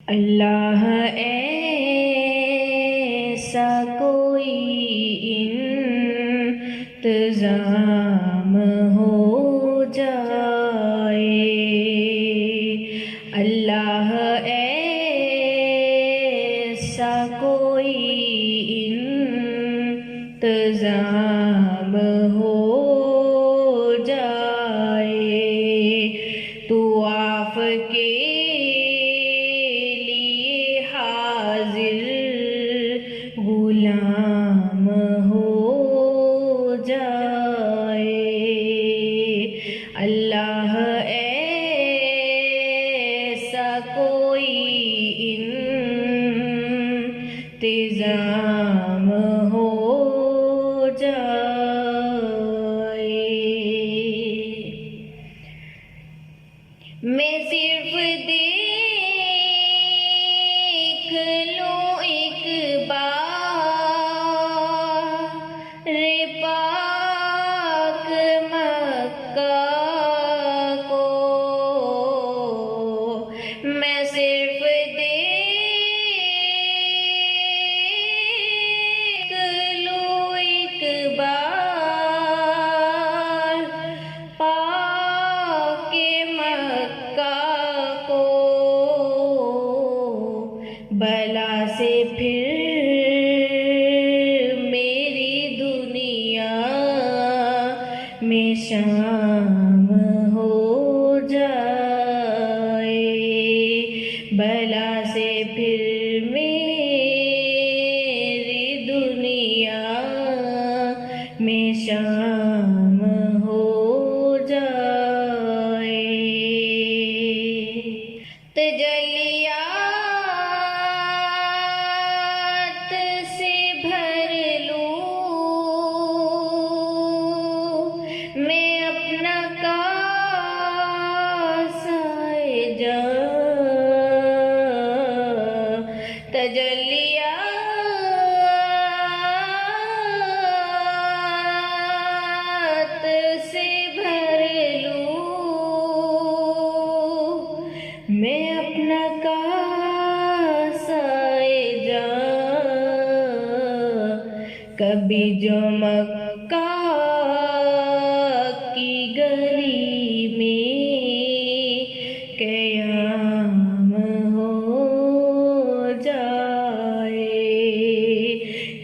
अल्लाह ऐसा कोई इंतज़ाम हो जाए, अल्लाह ऐसा कोई इंतज़ाम हो जाए, तू आफ के गुलाम हो जाए, अल्लाह ऐसा कोई इंतज़ाम हो जाए। मैं सिर्फ देख लूं एक बार रे पाक मक्का को, मैं सिर्फ देख लूं एक बार पाक मक्का को, बला से फिर मेरी दुनिया में शाम हो जाए, बला से फिर मेरी दुनिया में शाम हो जाए। तजलियात से भर लूं मैं अपना कासाए जां, तजलियात से भर लूं मैं अपना कासाए जां, कभी जो मक्का की गली में क़याम हो जाए,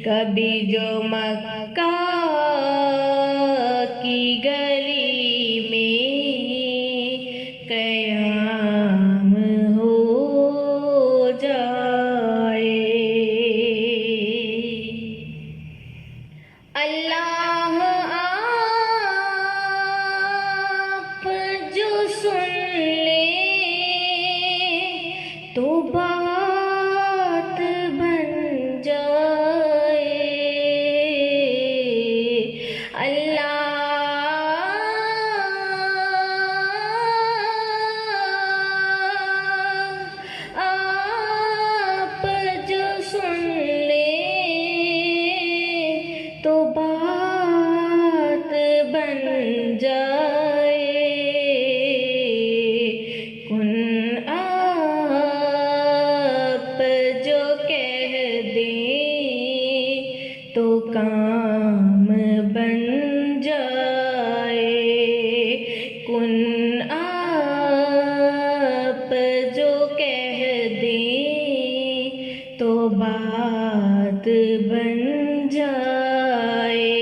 कभी जो मक्का की गली में क़याम हो जाए। अल्लाह आप जो सुन ले तो बात बन जाए, अल्लाह आप जो सुन ले तो बात बन जाए, कुन आप जो कह दें तो काम बन जाए, कुन आप जो कह दें तो बात बन जाए,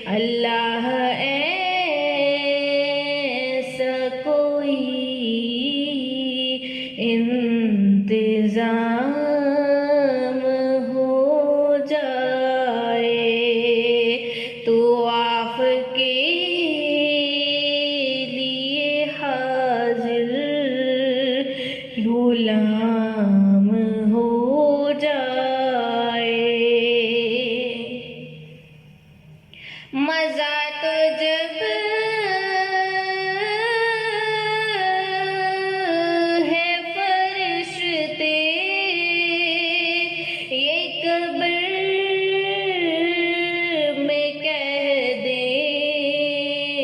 अल्लाह ऐसा कोई इंतज़ाम हो जाए, तो आफ के लिए हाजिर गुलाम हो जाए। मज़ा तो जब है फरिश्ते ये कब्र में कह दें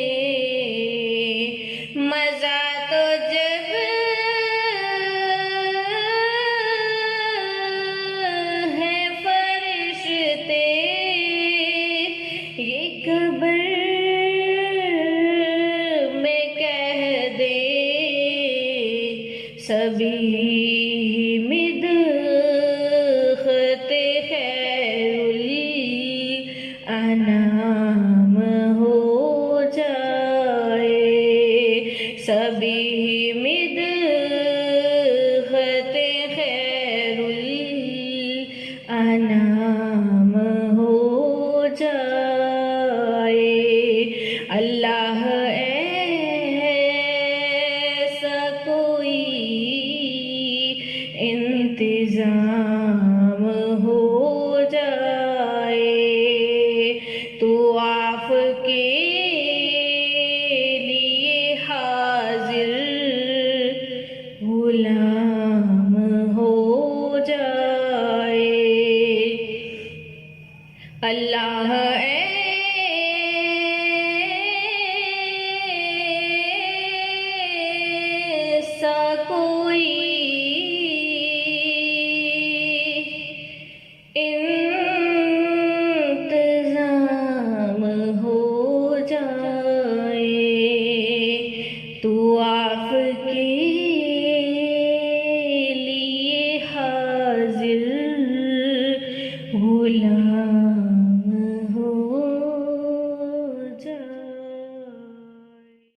सभी मिदखते खैरुल अनाम हो जाए, सभी मिदखते खैरुल अनाम हो जाए। अल्लाह ऐसा कोई इंतजाम हो जाए, तो आप के लिए हाजिर गुलाम हो जाए। अल्लाह